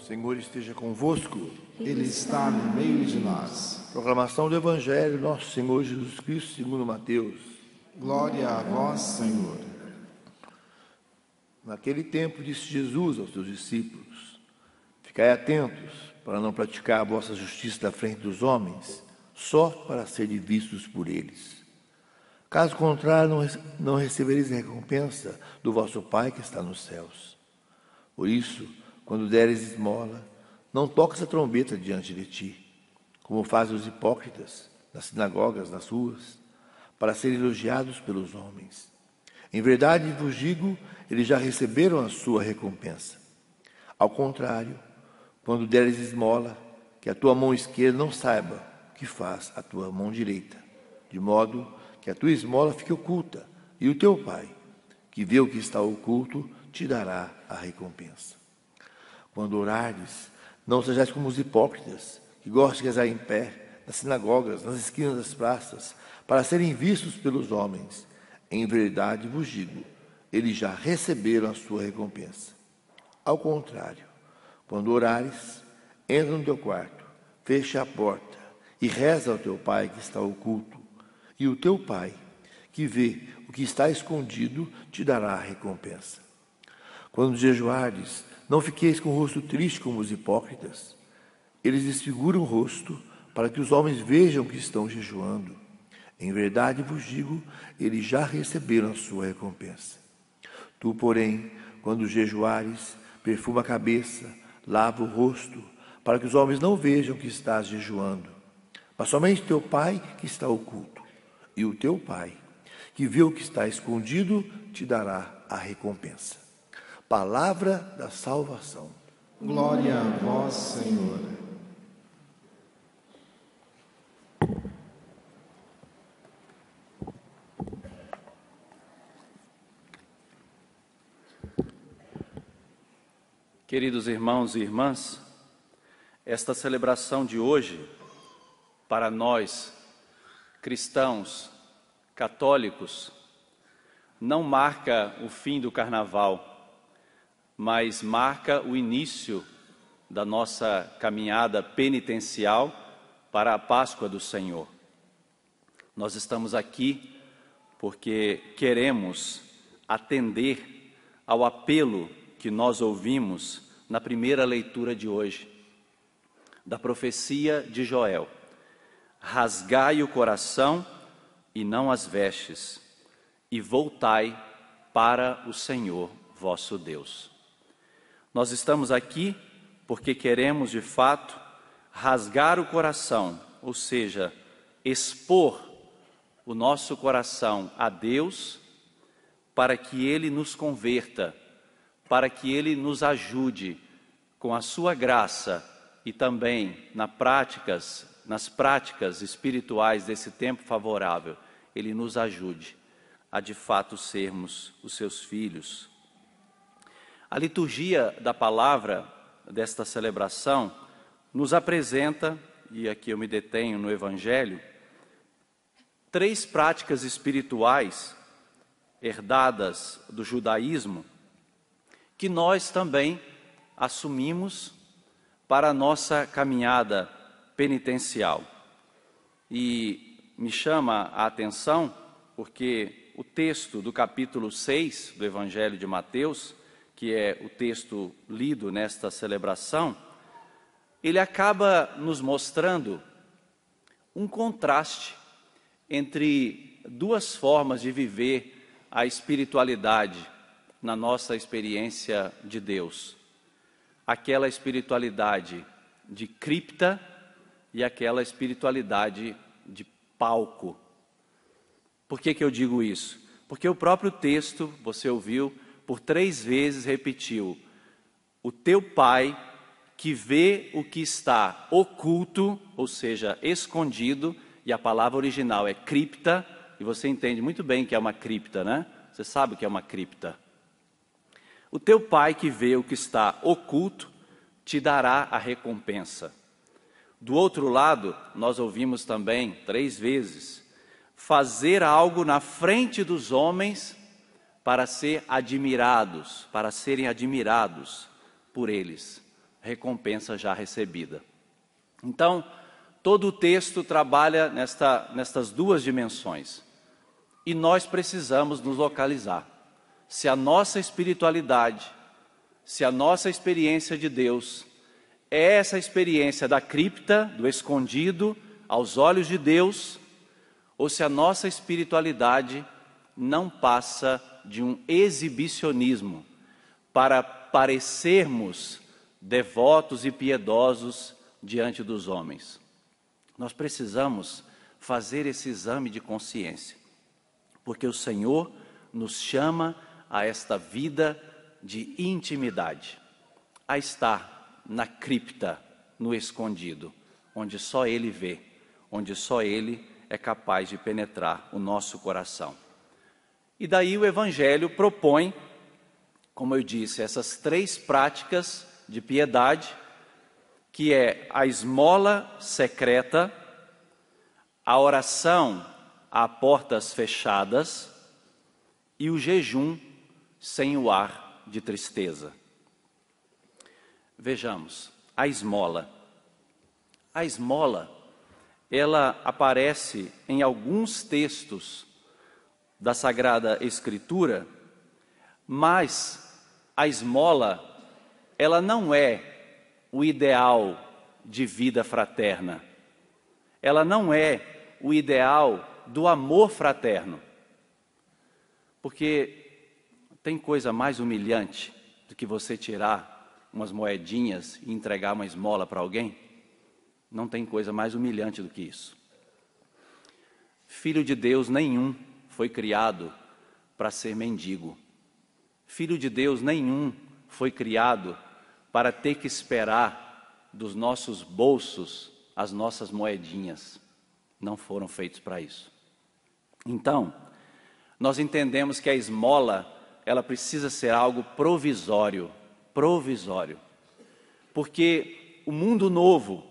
Senhor esteja convosco. Ele está no meio de nós. Proclamação do Evangelho de nosso Senhor Jesus Cristo segundo Mateus. Glória a vós, Senhor. Naquele tempo disse Jesus aos seus discípulos: Ficai atentos para não praticar a vossa justiça da frente dos homens, só para serem vistos por eles. Caso contrário, não recebereis recompensa do vosso Pai que está nos céus. Por isso, quando deres esmola, não toques a trombeta diante de ti, como fazem os hipócritas nas sinagogas, nas ruas, para serem elogiados pelos homens. Em verdade vos digo, eles já receberam a sua recompensa. Ao contrário, quando deres esmola, que a tua mão esquerda não saiba o que faz a tua mão direita, de modo que a tua esmola fique oculta, e o teu Pai, que vê o que está oculto, te dará a recompensa. Quando orardes, não sejais como os hipócritas, que gostam de rezar em pé, nas sinagogas, nas esquinas das praças, para serem vistos pelos homens. Em verdade vos digo, eles já receberam a sua recompensa. Ao contrário, quando orares, entra no teu quarto, fecha a porta e reza ao teu Pai que está oculto, e o teu Pai, que vê o que está escondido, te dará a recompensa. Quando jejuardes, não fiqueis com o rosto triste como os hipócritas. Eles desfiguram o rosto para que os homens vejam que estão jejuando. Em verdade vos digo, eles já receberam a sua recompensa. Tu, porém, quando jejuares, perfuma a cabeça, lava o rosto, para que os homens não vejam que estás jejuando. Mas somente teu Pai que está oculto. E o teu Pai, que vê o que está escondido, te dará a recompensa. Palavra da salvação. Glória a vós, Senhor. Queridos irmãos e irmãs, esta celebração de hoje, para nós, cristãos, católicos, não marca o fim do carnaval, mas marca o início da nossa caminhada penitencial para a Páscoa do Senhor. Nós estamos aqui porque queremos atender ao apelo que nós ouvimos na primeira leitura de hoje, da profecia de Joel. Rasgai o coração e não as vestes, e voltai para o Senhor vosso Deus. Nós estamos aqui porque queremos, de fato, rasgar o coração, ou seja, expor o nosso coração a Deus, para que Ele nos converta, para que Ele nos ajude com a sua graça e também nas práticas espirituais desse tempo favorável, Ele nos ajude a de fato sermos os seus filhos. A liturgia da palavra desta celebração nos apresenta, e aqui eu me detenho no Evangelho, 3 práticas espirituais herdadas do judaísmo que nós também assumimos para a nossa caminhada penitencial. E me chama a atenção porque o texto do capítulo 6 do Evangelho de Mateus, que é o texto lido nesta celebração, ele acaba nos mostrando um contraste entre 2 formas de viver a espiritualidade na nossa experiência de Deus. Aquela espiritualidade de cripta e aquela espiritualidade de palco. Por que eu digo isso? Porque o próprio texto, você ouviu, por 3 vezes repetiu: o teu Pai que vê o que está oculto, ou seja, escondido, e a palavra original é cripta, e você entende muito bem que é uma cripta, né? Você sabe o que é uma cripta. O teu Pai que vê o que está oculto, te dará a recompensa. Do outro lado, nós ouvimos também 3 vezes, fazer algo na frente dos homens para serem admirados por eles. recompensa já recebida. Então, todo o texto trabalha nestas duas dimensões. E nós precisamos nos localizar. Se a nossa espiritualidade, se a nossa experiência de Deus é essa experiência da cripta, do escondido, aos olhos de Deus, ou se a nossa espiritualidade não passa de um exibicionismo para parecermos devotos e piedosos diante dos homens. Nós precisamos fazer esse exame de consciência, porque o Senhor nos chama a esta vida de intimidade, a estar na cripta, no escondido, onde só Ele vê, onde só Ele é capaz de penetrar o nosso coração. E daí o Evangelho propõe, como eu disse, essas 3 práticas de piedade, que é a esmola secreta, a oração a portas fechadas e o jejum sem o ar de tristeza. Vejamos, a esmola. A esmola, ela aparece em alguns textos da Sagrada Escritura, mas a esmola, ela não é o ideal de vida fraterna. Ela não é o ideal do amor fraterno. Porque tem coisa mais humilhante do que você tirar umas moedinhas e entregar uma esmola para alguém? Não tem coisa mais humilhante do que isso. Filho de Deus nenhum foi criado para ser mendigo. Filho de Deus nenhum foi criado para ter que esperar dos nossos bolsos as nossas moedinhas. Não foram feitos para isso. Então, nós entendemos que a esmola, ela precisa ser algo provisório, porque o mundo novo,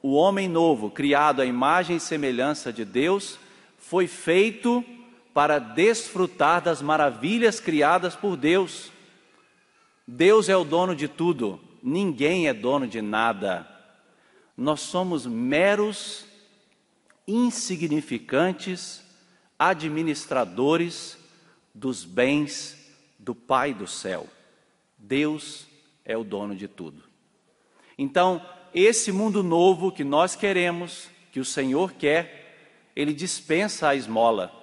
o homem novo, criado à imagem e semelhança de Deus, foi feito para desfrutar das maravilhas criadas por Deus. Deus é o dono de tudo, ninguém é dono de nada. Nós somos meros, insignificantes administradores dos bens do Pai do céu. Deus é o dono de tudo. Então, esse mundo novo que nós queremos, que o Senhor quer, Ele dispensa a esmola.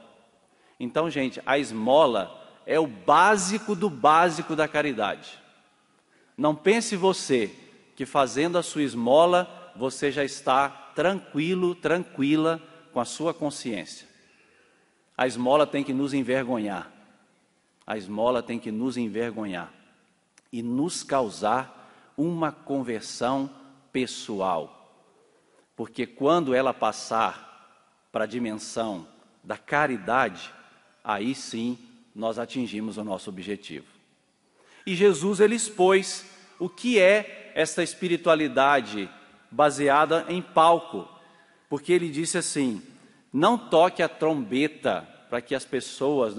Então, gente, a esmola é o básico do básico da caridade. Não pense você que fazendo a sua esmola, você já está tranquilo, tranquila com a sua consciência. A esmola tem que nos envergonhar. A esmola tem que nos envergonhar e nos causar uma conversão pessoal. Porque quando ela passar para a dimensão da caridade, aí sim nós atingimos o nosso objetivo. E Jesus, ele expôs o que é esta espiritualidade baseada em palco. Porque ele disse assim: não toque a trombeta para que as pessoas,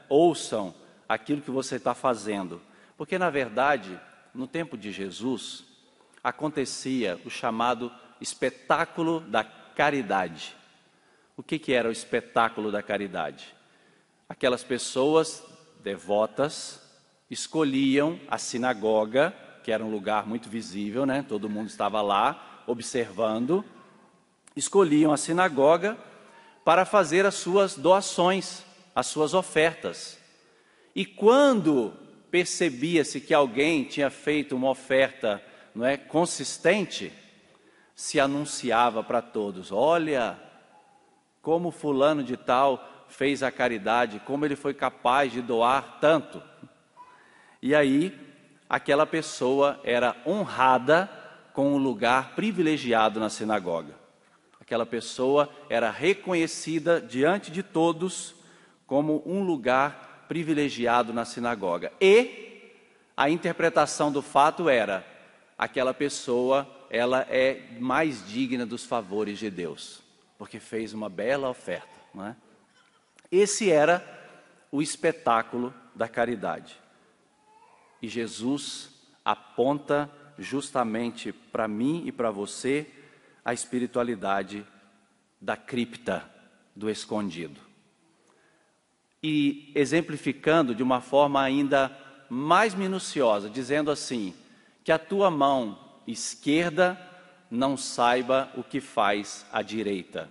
ouçam aquilo que você está fazendo. Porque, na verdade, no tempo de Jesus, acontecia o chamado espetáculo da caridade. O que era o espetáculo da caridade? Aquelas pessoas devotas escolhiam a sinagoga, que era um lugar muito visível, todo mundo estava lá observando, escolhiam a sinagoga para fazer as suas doações, as suas ofertas. E quando percebia-se que alguém tinha feito uma oferta, consistente, se anunciava para todos: olha, como fulano de tal fez a caridade, como ele foi capaz de doar tanto. E aí, aquela pessoa era honrada com um lugar privilegiado na sinagoga. Aquela pessoa era reconhecida diante de todos como um lugar privilegiado na sinagoga. E a interpretação do fato era: aquela pessoa, ela é mais digna dos favores de Deus, porque fez uma bela oferta, Esse era o espetáculo da caridade. E Jesus aponta justamente para mim e para você a espiritualidade da cripta, do escondido. E exemplificando de uma forma ainda mais minuciosa, dizendo assim, que a tua mão esquerda não saiba o que faz a direita.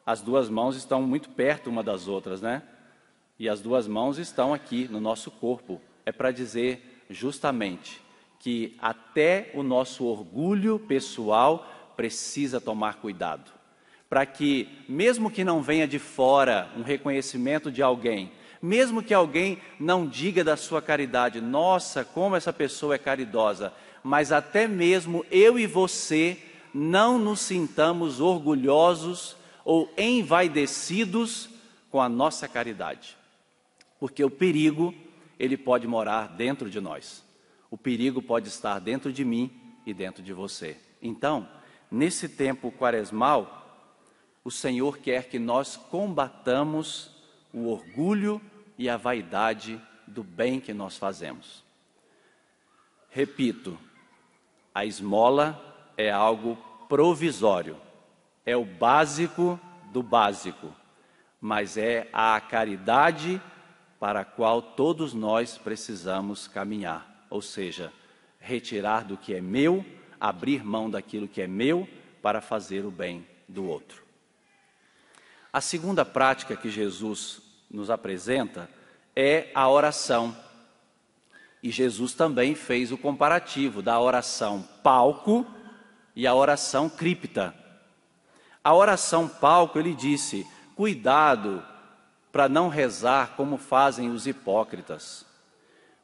As duas mãos estão muito perto uma das outras, né? E as duas mãos estão aqui no nosso corpo. É para dizer justamente que até o nosso orgulho pessoal precisa tomar cuidado. Para que, mesmo que não venha de fora um reconhecimento de alguém, mesmo que alguém não diga da sua caridade, nossa, como essa pessoa é caridosa, mas até mesmo eu e você não nos sintamos orgulhosos ou envaidecidos com a nossa caridade. Porque o perigo, ele pode morar dentro de nós. O perigo pode estar dentro de mim e dentro de você. Então, nesse tempo quaresmal, o Senhor quer que nós combatamos o orgulho e a vaidade do bem que nós fazemos. Repito, a esmola é algo provisório, é o básico do básico, mas é a caridade para a qual todos nós precisamos caminhar, ou seja, retirar do que é meu, abrir mão daquilo que é meu para fazer o bem do outro. A segunda prática que Jesus nos apresenta é a oração. E Jesus também fez o comparativo da oração palco e a oração cripta. A oração palco, ele disse, cuidado para não rezar como fazem os hipócritas,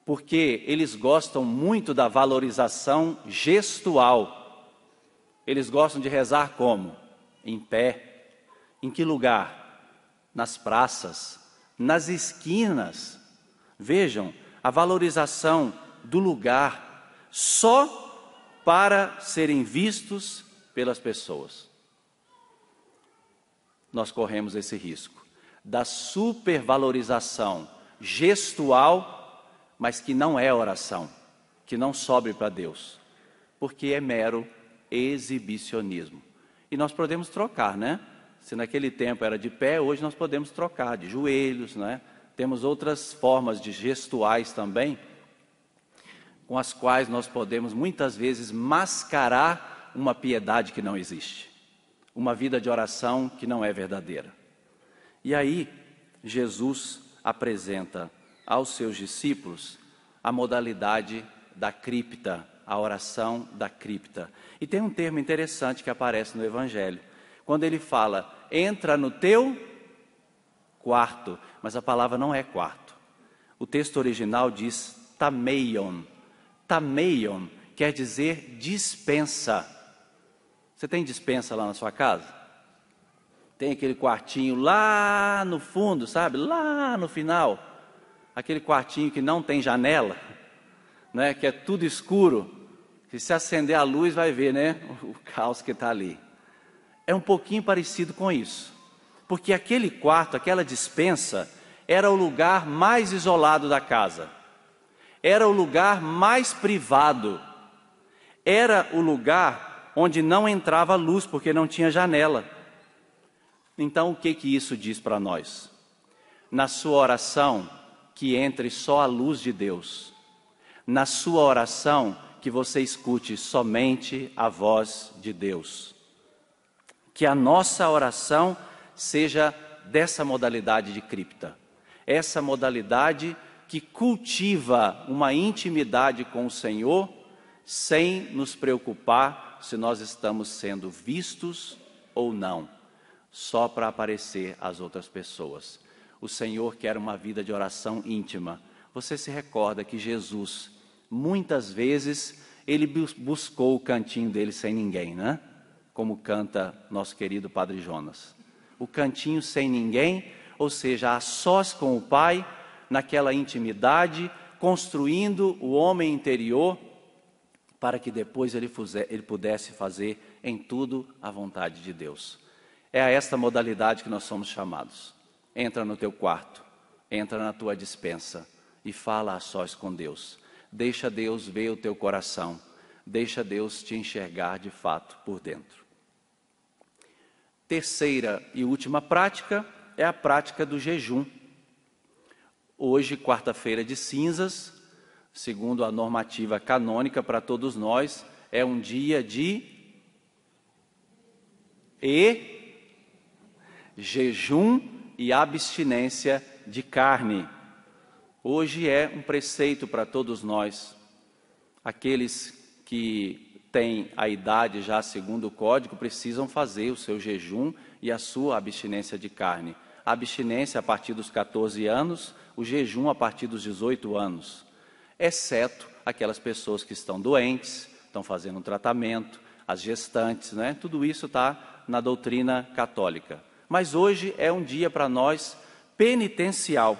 porque eles gostam muito da valorização gestual. Eles gostam de rezar como? Em pé. Em que lugar? Nas praças, nas esquinas. Vejam, a valorização do lugar só para serem vistos pelas pessoas. Nós corremos esse risco da supervalorização gestual, mas que não é oração, que não sobe para Deus, porque é mero exibicionismo. E nós podemos trocar, né? Se naquele tempo era de pé, hoje nós podemos trocar de joelhos, né? Temos outras formas de gestuais também, com as quais nós podemos muitas vezes mascarar uma piedade que não existe, uma vida de oração que não é verdadeira. E aí, Jesus apresenta aos seus discípulos a modalidade da cripta, a oração da cripta. E tem um termo interessante que aparece no Evangelho, quando ele fala, entra no teu quarto, mas a palavra não é quarto. O texto original diz tameion. Tameion quer dizer dispensa. Você tem dispensa lá na sua casa? Tem aquele quartinho lá no fundo, sabe? Lá no final. Aquele quartinho que não tem janela, né? Que é tudo escuro. Que se acender a luz vai ver, né? O caos que está ali. É um pouquinho parecido com isso. Porque aquele quarto, aquela dispensa, era o lugar mais isolado da casa. Era o lugar mais privado. Era o lugar onde não entrava luz, porque não tinha janela. Então, o que isso diz para nós? Na sua oração, que entre só a luz de Deus. Na sua oração, que você escute somente a voz de Deus. Que a nossa oração seja dessa modalidade de cripta. Essa modalidade que cultiva uma intimidade com o Senhor, sem nos preocupar se nós estamos sendo vistos ou não, só para aparecer às outras pessoas. O Senhor quer uma vida de oração íntima. Você se recorda que Jesus, muitas vezes, ele buscou o cantinho dele sem ninguém, né? Como canta nosso querido Padre Jonas. O cantinho sem ninguém, ou seja, a sós com o Pai, naquela intimidade, construindo o homem interior, para que depois ele pudesse fazer em tudo a vontade de Deus. É a esta modalidade que nós somos chamados. Entra no teu quarto, entra na tua despensa e fala a sós com Deus. Deixa Deus ver o teu coração. deixa Deus te enxergar de fato por dentro. Terceira e última prática é a prática do jejum. Hoje, quarta-feira de cinzas, segundo a normativa canônica para todos nós, é um dia de jejum e abstinência de carne. Hoje é um preceito para todos nós. Aqueles que têm a idade já segundo o código precisam fazer o seu jejum e a sua abstinência de carne. A abstinência a partir dos 14 anos, o jejum a partir dos 18 anos. Exceto aquelas pessoas que estão doentes, estão fazendo um tratamento, as gestantes, né? Tudo isso está na doutrina católica. Mas hoje é um dia para nós penitencial.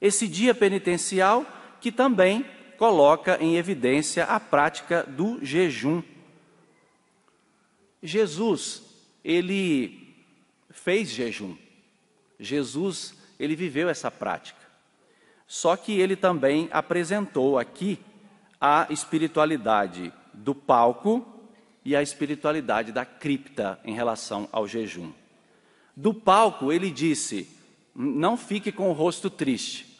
Esse dia penitencial que também coloca em evidência a prática do jejum. Jesus, ele fez jejum. Jesus, ele viveu essa prática. Só que ele também apresentou aqui a espiritualidade do palco e a espiritualidade da cripta em relação ao jejum. Do palco, ele disse: não fique com o rosto triste.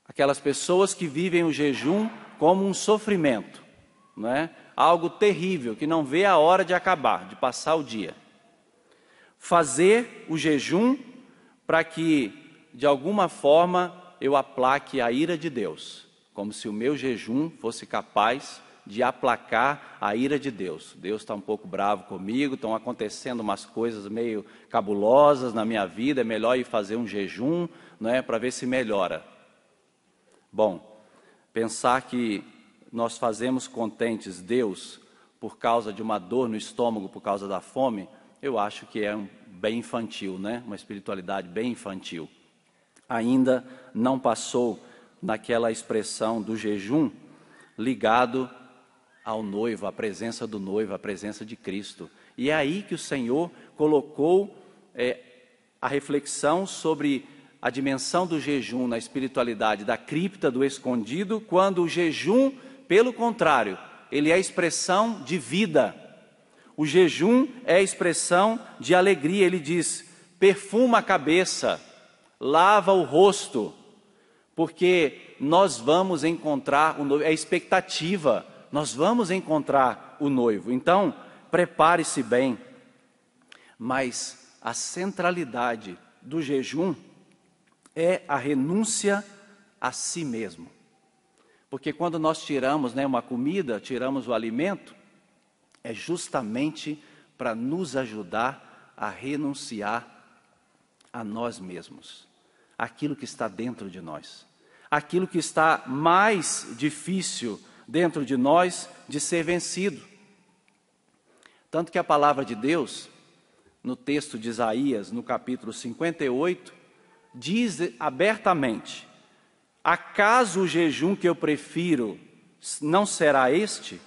Aquelas pessoas que vivem o jejum como um sofrimento, não é? Algo terrível, que não vê a hora de acabar, de passar o dia. Fazer o jejum para que, de alguma forma, eu aplaque a ira de Deus, como se o meu jejum fosse capaz de aplacar a ira de Deus. Deus está um pouco bravo comigo, estão acontecendo umas coisas meio cabulosas na minha vida, é melhor ir fazer um jejum, não é, para ver se melhora. Bom, pensar que nós fazemos contentes Deus por causa de uma dor no estômago, por causa da fome, eu acho que é bem infantil, né? Uma espiritualidade bem infantil. Ainda não passou naquela expressão do jejum ligado ao noivo, à presença do noivo, à presença de Cristo. E é aí que o Senhor colocou a reflexão sobre a dimensão do jejum na espiritualidade da cripta, do escondido, quando o jejum, pelo contrário, ele é a expressão de vida. O jejum é a expressão de alegria. Ele diz: perfuma a cabeça, lava o rosto, porque nós vamos encontrar o noivo. É expectativa, nós vamos encontrar o noivo. Então, prepare-se bem. Mas a centralidade do jejum é a renúncia a si mesmo. Porque quando nós tiramos, né, uma comida, tiramos o alimento, é justamente para nos ajudar a renunciar a nós mesmos, aquilo que está dentro de nós, aquilo que está mais difícil dentro de nós de ser vencido. Tanto que a palavra de Deus, no texto de Isaías, no capítulo 58, diz abertamente: acaso o jejum que eu prefiro não será este?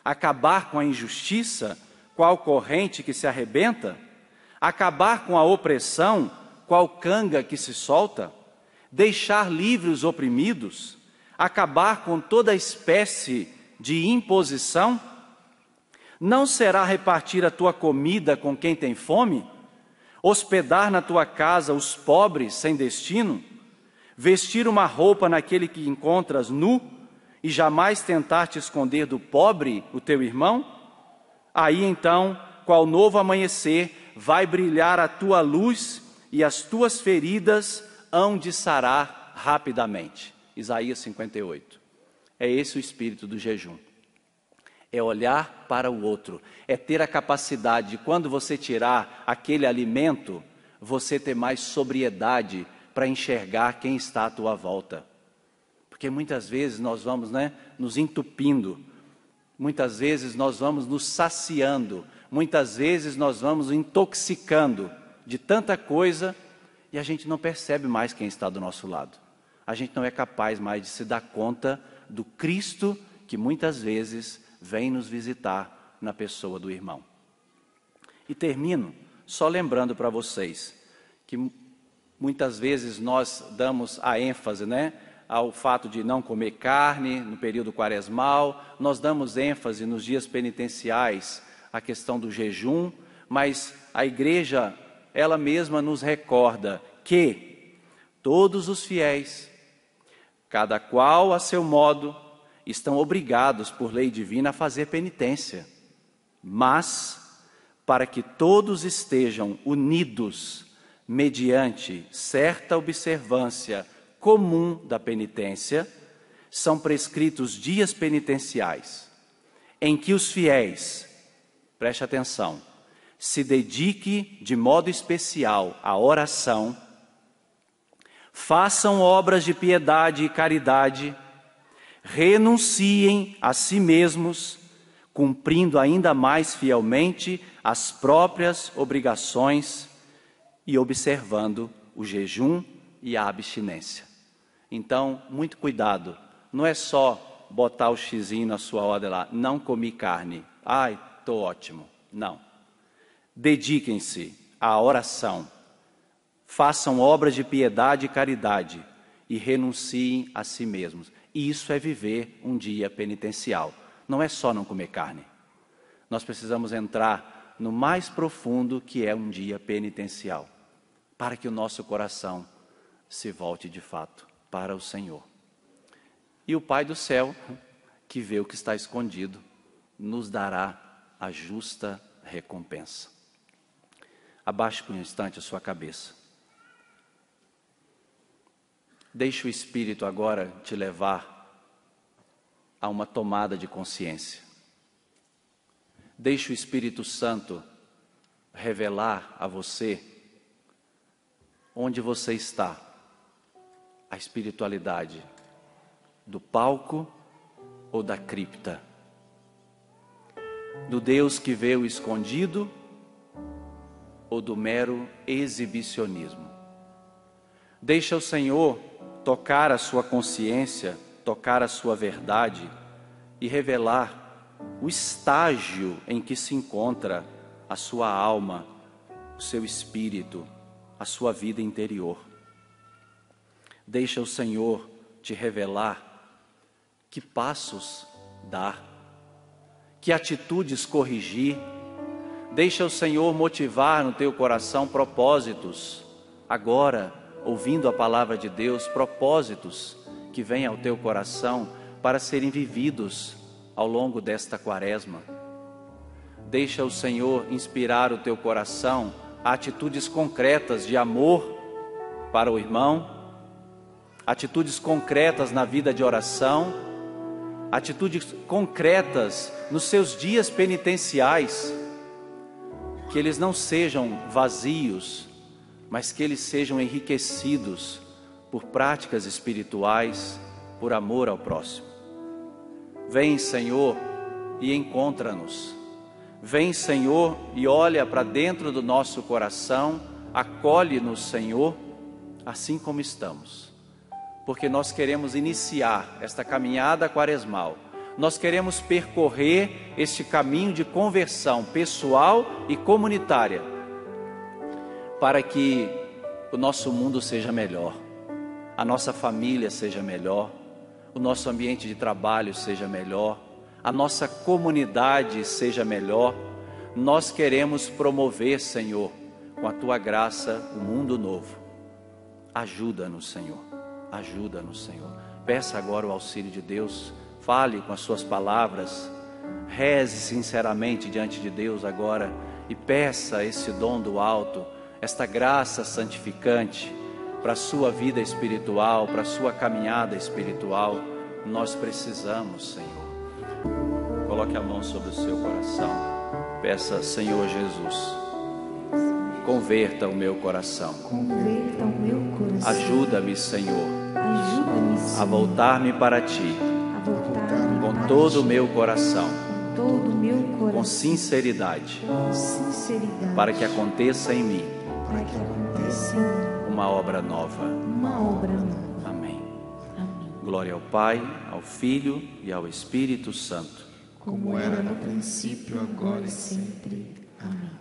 Acabar com a injustiça, qual corrente que se arrebenta? Acabar com a opressão, qual canga que se solta? Deixar livres os oprimidos? Acabar com toda espécie de imposição? Não será repartir a tua comida com quem tem fome? Hospedar na tua casa os pobres sem destino? Vestir uma roupa naquele que encontras nu? E jamais tentar te esconder do pobre, o teu irmão? Aí então, qual novo amanhecer, vai brilhar a tua luz e as tuas feridas hão de sarar rapidamente. Isaías 58. É esse o espírito do jejum. É olhar para o outro, é ter a capacidade de, quando você tirar aquele alimento, você ter mais sobriedade para enxergar quem está à tua volta. Porque muitas vezes nós vamos, né, nos entupindo, muitas vezes nós vamos nos saciando, muitas vezes nós vamos intoxicando de tanta coisa e a gente não percebe mais quem está do nosso lado. A gente não é capaz mais de se dar conta do Cristo que muitas vezes vem nos visitar na pessoa do irmão. E termino só lembrando para vocês que muitas vezes nós damos a ênfase, né, ao fato de não comer carne no período quaresmal, nós damos ênfase nos dias penitenciais à questão do jejum, mas a igreja, ela mesma nos recorda que todos os fiéis, cada qual a seu modo, estão obrigados por lei divina a fazer penitência, mas para que todos estejam unidos mediante certa observância comum da penitência, são prescritos dias penitenciais, em que os fiéis, preste atenção, se dediquem de modo especial à oração, façam obras de piedade e caridade, renunciem a si mesmos, cumprindo ainda mais fielmente as próprias obrigações e observando o jejum e a abstinência. Então, muito cuidado, não é só botar o xizinho na sua ordem lá, não comi carne, ai, estou ótimo, não. Dediquem-se à oração, façam obras de piedade e caridade e renunciem a si mesmos. E isso é viver um dia penitencial, não é só não comer carne. Nós precisamos entrar no mais profundo que é um dia penitencial, para que o nosso coração se volte de fato para o Senhor. E o Pai do céu, que vê o que está escondido, nos dará a justa recompensa. Abaixe por um instante a sua cabeça. Deixe o Espírito agora te levar a uma tomada de consciência. Deixe o Espírito Santo revelar a você onde você está, a espiritualidade do palco ou da cripta, do Deus que vê o escondido ou do mero exibicionismo. Deixa o Senhor tocar a sua consciência, tocar a sua verdade e revelar o estágio em que se encontra a sua alma, o seu espírito, a sua vida interior. Deixa o Senhor te revelar que passos dar, que atitudes corrigir. Deixa o Senhor motivar no teu coração propósitos, agora, ouvindo a palavra de Deus, propósitos que vêm ao teu coração para serem vividos ao longo desta quaresma. Deixa o Senhor inspirar o teu coração a atitudes concretas de amor para o irmão, atitudes concretas na vida de oração, atitudes concretas nos seus dias penitenciais, que eles não sejam vazios, mas que eles sejam enriquecidos por práticas espirituais, por amor ao próximo. Vem, Senhor, e encontra-nos. Vem, Senhor, e olha para dentro do nosso coração, acolhe-nos, Senhor, assim como estamos. Porque nós queremos iniciar esta caminhada quaresmal. Nós queremos percorrer este caminho de conversão pessoal e comunitária, para que o nosso mundo seja melhor, a nossa família seja melhor, o nosso ambiente de trabalho seja melhor, a nossa comunidade seja melhor. Nós queremos promover, Senhor, com a Tua graça, um mundo novo. Ajuda-nos, Senhor, ajuda-nos, Senhor. Peça agora o auxílio de Deus, fale com as suas palavras, reze sinceramente diante de Deus agora e peça esse dom do alto, esta graça santificante para a sua vida espiritual, para a sua caminhada espiritual. Nós precisamos, Senhor. Coloque a mão sobre o seu coração. Peça, Senhor Jesus, converta o meu coração. Converta o meu coração. Ajuda-me, Senhor, Ajuda-me, Senhor, a voltar-me para Ti, a voltar-me com para todo o Ti, meu coração, com todo o meu coração, com sinceridade, com sinceridade, para que aconteça em mim para que aconteça em mim uma obra nova. uma obra nova. Amém. Amém. Glória ao Pai, ao Filho e ao Espírito Santo. Como era no princípio, agora e sempre. Amém.